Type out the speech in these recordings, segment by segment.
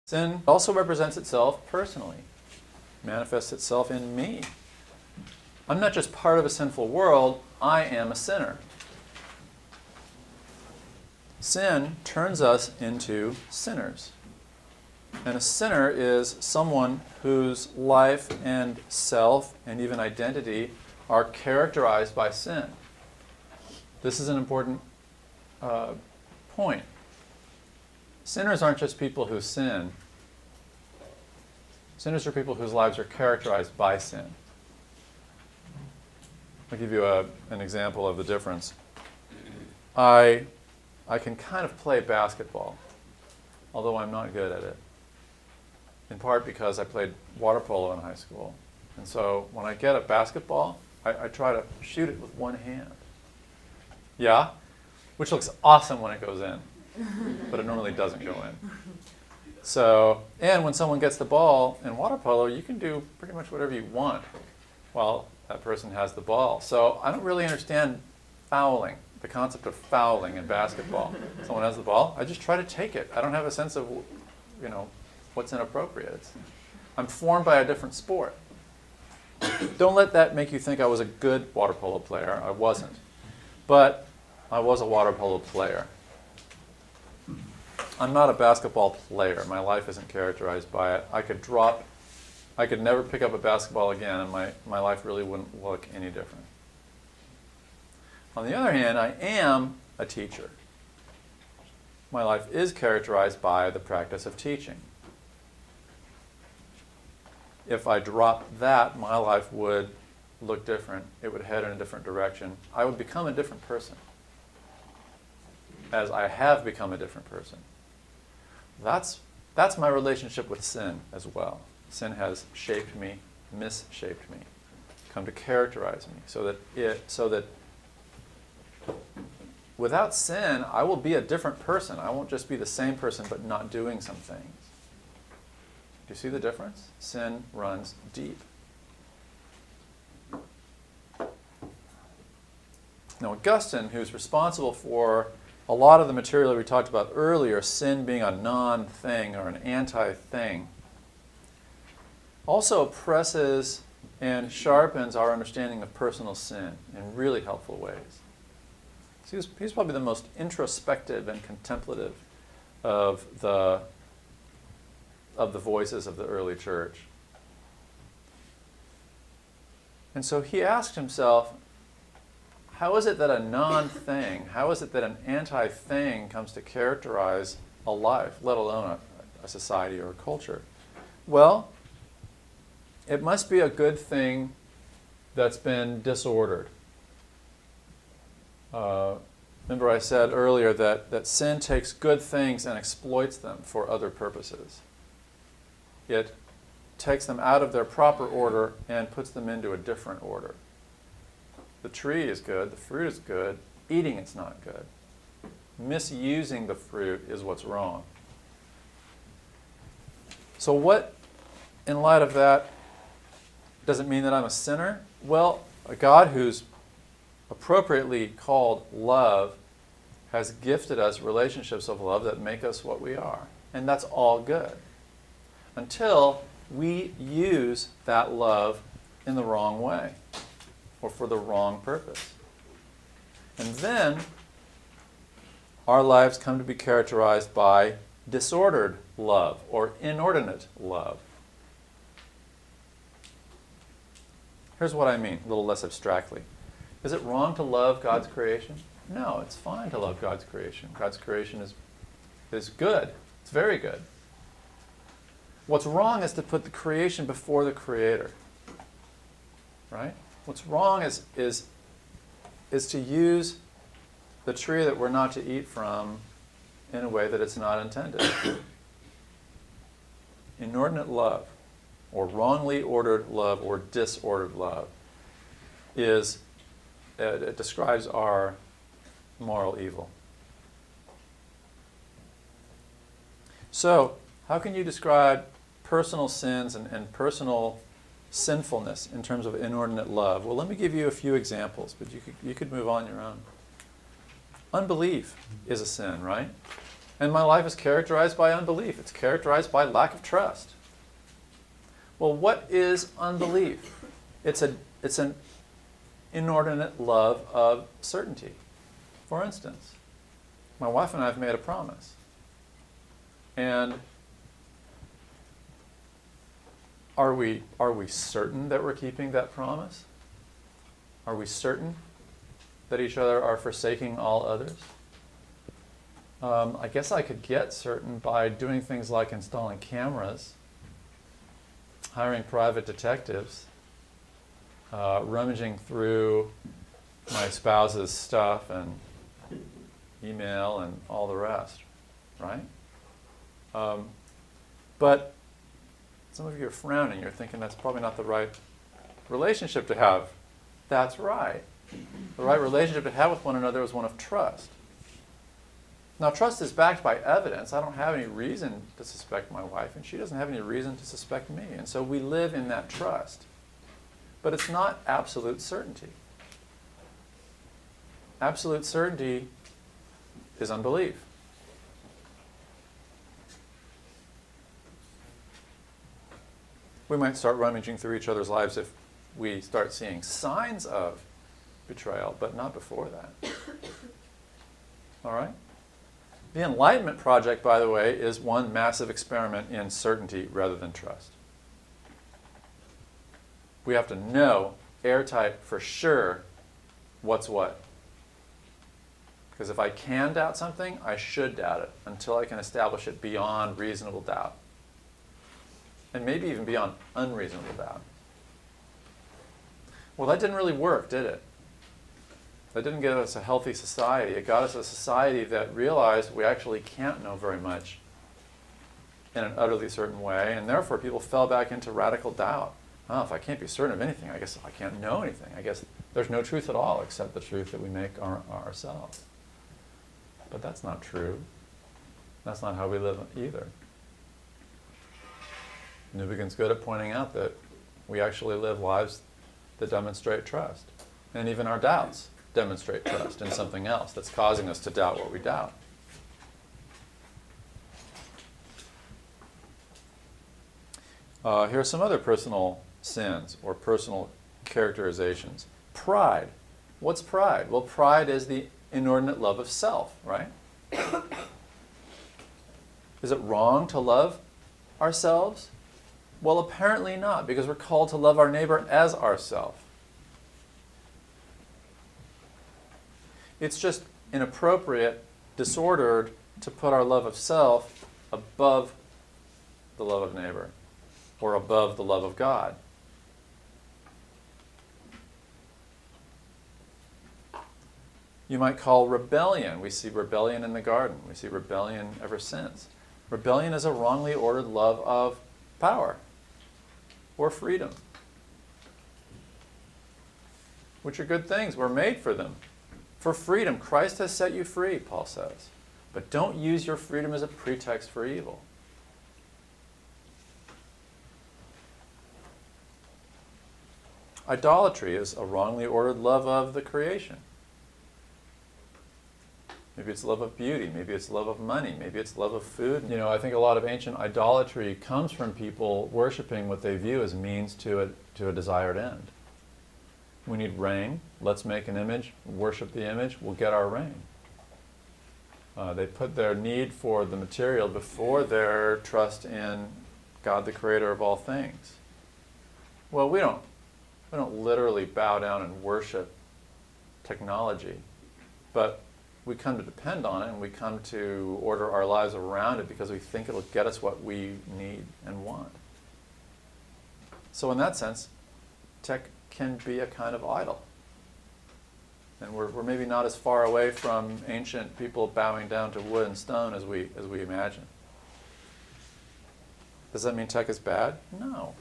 Sin also represents itself personally, manifests itself in me. I'm not just part of a sinful world, I am a sinner. Sin turns us into sinners. And a sinner is someone whose life and self and even identity are characterized by sin. This is an important point. Sinners aren't just people who sin. Sinners are people whose lives are characterized by sin. I'll give you an example of the difference. I can kind of play basketball, although I'm not good at it. In part because I played water polo in high school. And so when I get a basketball, I try to shoot it with one hand. Yeah? Which looks awesome when it goes in, but it normally doesn't go in. So, and when someone gets the ball in water polo, you can do pretty much whatever you want while that person has the ball. So I don't really understand fouling, the concept of fouling in basketball. Someone has the ball, I just try to take it. I don't have a sense of, what's inappropriate. I'm formed by a different sport. Don't let that make you think I was a good water polo player. I wasn't. But I was a water polo player. I'm not a basketball player. My life isn't characterized by it. I could never pick up a basketball again, and my life really wouldn't look any different. On the other hand, I am a teacher. My life is characterized by the practice of teaching. If I dropped that, my life would look different. It would head in a different direction. I would become a different person, as I have become a different person. That's my relationship with sin as well. Sin has shaped me, misshaped me, come to characterize me, so that without sin, I will be a different person. I won't just be the same person, but not doing some things. Do you see the difference? Sin runs deep. Now, Augustine, who's responsible for a lot of the material we talked about earlier, sin being a non-thing or an anti-thing, also presses and sharpens our understanding of personal sin in really helpful ways. So he's probably the most introspective and contemplative of the voices of the early church. And so he asked himself, how is it that a non-thing, how is it that an anti-thing comes to characterize a life, let alone a society or a culture? Well, it must be a good thing that's been disordered. Remember I said earlier that sin takes good things and exploits them for other purposes. It takes them out of their proper order and puts them into a different order. The tree is good, the fruit is good, eating it's not good. Misusing the fruit is what's wrong. So what, in light of that, does it mean that I'm a sinner? Well, a God who's appropriately called love has gifted us relationships of love that make us what we are. And that's all good. Until we use that love in the wrong way or for the wrong purpose. And then our lives come to be characterized by disordered love or inordinate love. Here's what I mean, a little less abstractly. Is it wrong to love God's creation? No, it's fine to love God's creation. God's creation is good. It's very good. What's wrong is to put the creation before the Creator. Right? What's wrong is to use the tree that we're not to eat from in a way that it's not intended. Inordinate love, or wrongly ordered love, or disordered love, it describes our moral evil. So, how can you describe personal sins and personal sinfulness in terms of inordinate love? Well, let me give you a few examples, but you could move on your own. Unbelief is a sin, right? And my life is characterized by unbelief. It's characterized by lack of trust. Well, what is unbelief? It's an inordinate love of certainty. For instance, my wife and I have made a promise. And are we certain that we're keeping that promise? Are we certain that each other are forsaking all others? I guess I could get certain by doing things like installing cameras, hiring private detectives, rummaging through my spouse's stuff and email and all the rest, right? But some of you are frowning. You're thinking that's probably not the right relationship to have. That's right. The right relationship to have with one another is one of trust. Now, trust is backed by evidence. I don't have any reason to suspect my wife, and she doesn't have any reason to suspect me. And so we live in that trust. But it's not absolute certainty. Absolute certainty is unbelief. We might start rummaging through each other's lives if we start seeing signs of betrayal, but not before that. All right? The Enlightenment Project, by the way, is one massive experiment in certainty rather than trust. We have to know, airtight, for sure, what's what. Because if I can doubt something, I should doubt it until I can establish it beyond reasonable doubt. And maybe even beyond unreasonable doubt. Well, that didn't really work, did it? That didn't get us a healthy society. It got us a society that realized we actually can't know very much in an utterly certain way, and therefore people fell back into radical doubt. Oh, if I can't be certain of anything, I guess I can't know anything. I guess there's no truth at all except the truth that we make ourselves. But that's not true. That's not how we live either. Newbegin's good at pointing out that we actually live lives that demonstrate trust. And even our doubts demonstrate trust in something else that's causing us to doubt what we doubt. Here are some other personal sins or personal characterizations. Pride. What's pride? Well, pride is the inordinate love of self, right? Is it wrong to love ourselves? Well, apparently not, because we're called to love our neighbor as ourself. It's just inappropriate, disordered, to put our love of self above the love of neighbor or above the love of God. You might call rebellion. We see rebellion in the garden. We see rebellion ever since. Rebellion is a wrongly ordered love of power or freedom, which are good things. We're made for them. For freedom, Christ has set you free, Paul says. But don't use your freedom as a pretext for evil. Idolatry is a wrongly ordered love of the creation. Maybe it's love of beauty, maybe it's love of money, maybe it's love of food. You know, I think a lot of ancient idolatry comes from people worshiping what they view as means to a desired end. We need rain. Let's make an image, worship the image, we'll get our rain. They put their need for the material before their trust in God, the creator of all things. Well, we don't literally bow down and worship technology, but we come to depend on it, and we come to order our lives around it because we think it'll get us what we need and want. So in that sense, tech can be a kind of idol. And we're maybe not as far away from ancient people bowing down to wood and stone as we imagine. Does that mean tech is bad? No.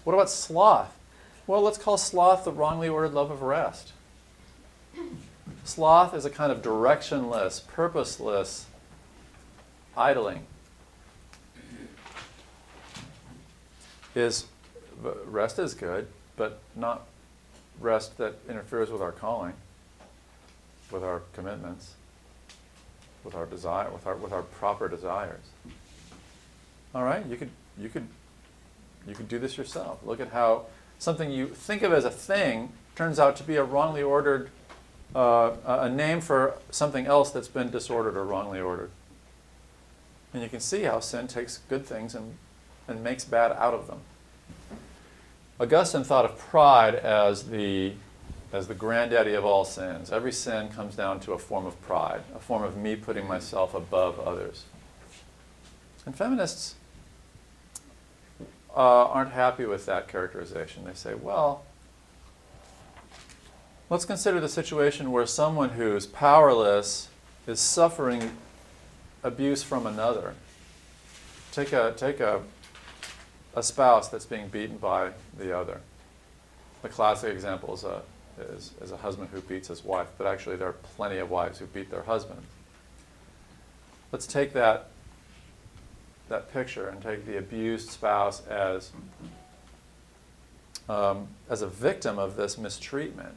What about sloth? Well, let's call sloth the wrongly ordered love of rest. Sloth is a kind of directionless, purposeless idling. Rest is good, but not rest that interferes with our calling, with our commitments. with our desire, with our proper desires. All right, you could do this yourself. Look at how something you think of as a thing turns out to be a wrongly ordered, a name for something else that's been disordered or wrongly ordered. And you can see how sin takes good things and makes bad out of them. Augustine thought of pride as the granddaddy of all sins. Every sin comes down to a form of pride, a form of me putting myself above others. And feminists aren't happy with that characterization. They say, well, let's consider the situation where someone who's powerless is suffering abuse from another. Take a spouse that's being beaten by the other. The classic example is a husband who beats his wife, but actually there are plenty of wives who beat their husbands. Let's take that picture and take the abused spouse as a victim of this mistreatment.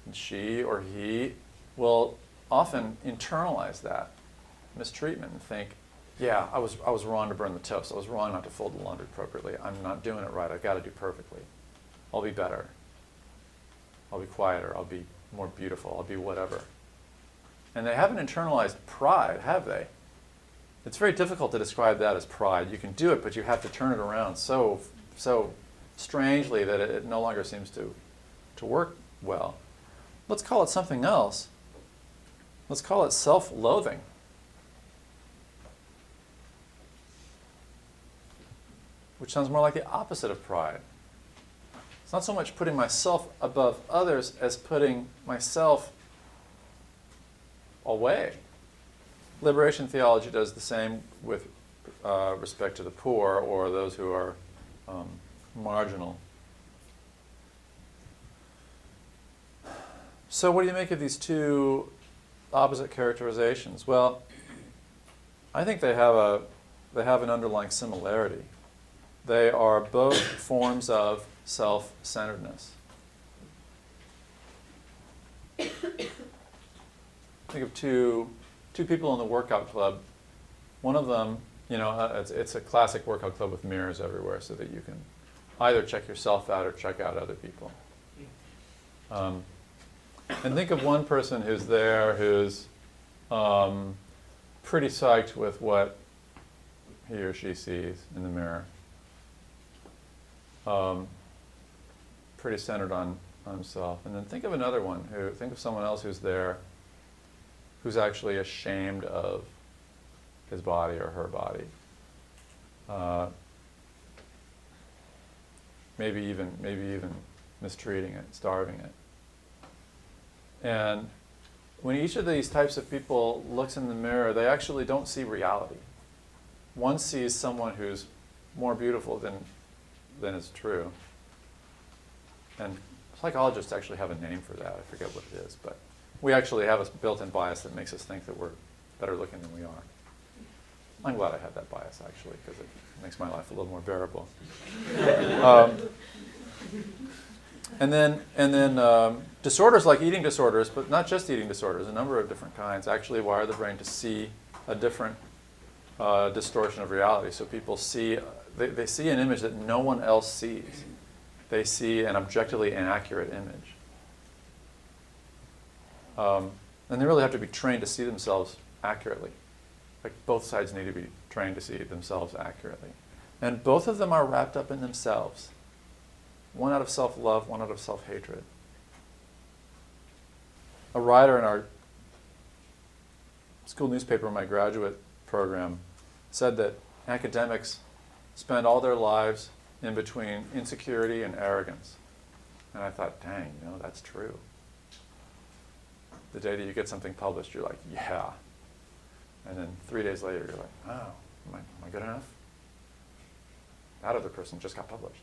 And she or he will often internalize that mistreatment and think, yeah, I was wrong to burn the toast. I was wrong not to fold the laundry appropriately. I'm not doing it right. I've got to do perfectly. I'll be better. I'll be quieter. I'll be more beautiful. I'll be whatever. And they haven't internalized pride, have they? It's very difficult to describe that as pride. You can do it, but you have to turn it around so strangely that it no longer seems to work well. Let's call it something else. Let's call it self-loathing. Which sounds more like the opposite of pride. It's not so much putting myself above others as putting myself away. Liberation theology does the same with respect to the poor or those who are marginal. So what do you make of these two opposite characterizations? Well, I think they have an underlying similarity. They are both forms of self-centeredness. Think of two people in the workout club. One of them, it's a classic workout club with mirrors everywhere so that you can either check yourself out or check out other people. And think of one person who's there who's pretty psyched with what he or she sees in the mirror. Pretty centered on himself. And then think of another one, think of someone else who's there who's actually ashamed of his body or her body. Maybe even mistreating it, starving it. And when each of these types of people looks in the mirror, they actually don't see reality. One sees someone who's more beautiful than is true. And psychologists actually have a name for that. I forget what it is, but we actually have a built-in bias that makes us think that we're better looking than we are. I'm glad I have that bias, actually, because it makes my life a little more bearable. And then disorders like eating disorders, but not just eating disorders, a number of different kinds, actually wire the brain to see a different distortion of reality. So people see, they see an image that no one else sees. They see an objectively inaccurate image. And they really have to be trained to see themselves accurately. Like both sides need to be trained to see themselves accurately. And both of them are wrapped up in themselves. One out of self-love, one out of self-hatred. A writer in our school newspaper, my graduate program, said that academics spend all their lives in between insecurity and arrogance. And I thought, dang, that's true. The day that you get something published, you're like, yeah. And then 3 days later, you're like, oh, am I good enough? That other person just got published.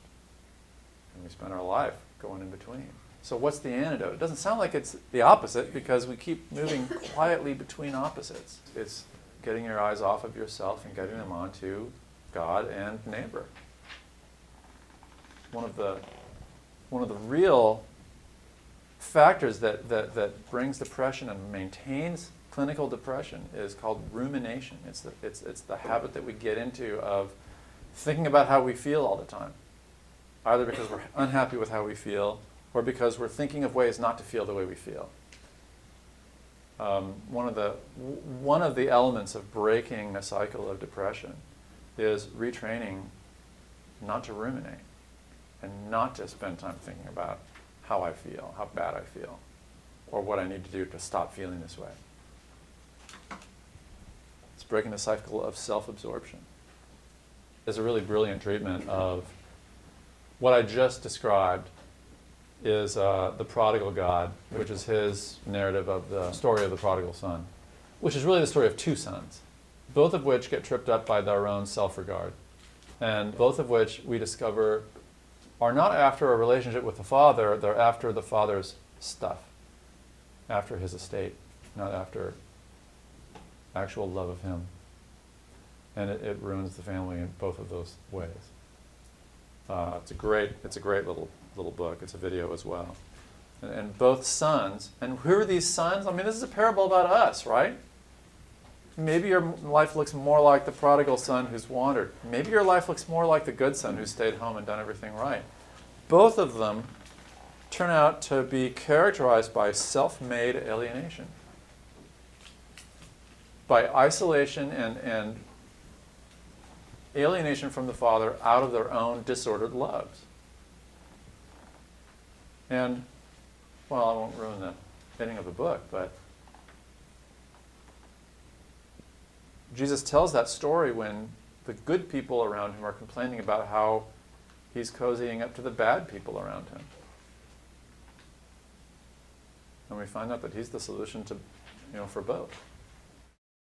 And we spend our life going in between. So what's the antidote? It doesn't sound like it's the opposite because we keep moving quietly between opposites. It's getting your eyes off of yourself and getting them onto God and neighbor. One of the real factors that brings depression and maintains clinical depression is called rumination. It's the habit that we get into of thinking about how we feel all the time, either because we're unhappy with how we feel or because we're thinking of ways not to feel the way we feel. One of the elements of breaking a cycle of depression is retraining not to ruminate and not to spend time thinking about how I feel, how bad I feel, or what I need to do to stop feeling this way. It's breaking the cycle of self-absorption. It's a really brilliant treatment of what I just described is the prodigal God, which is his narrative of the story of the prodigal son, which is really the story of two sons, both of which get tripped up by their own self-regard, and both of which we discover are not after a relationship with the father, they're after the father's stuff, after his estate, not after actual love of him. And it ruins the family in both of those ways. It's a great little book. It's a video as well. And both sons, and who are these sons? I mean, this is a parable about us, right? Maybe your life looks more like the prodigal son who's wandered. Maybe your life looks more like the good son who stayed home and done everything right. Both of them turn out to be characterized by self-made alienation, by isolation and alienation from the Father out of their own disordered loves. And, well, I won't ruin the ending of the book, but Jesus tells that story when the good people around him are complaining about how he's cozying up to the bad people around him. And we find out that he's the solution to, for both.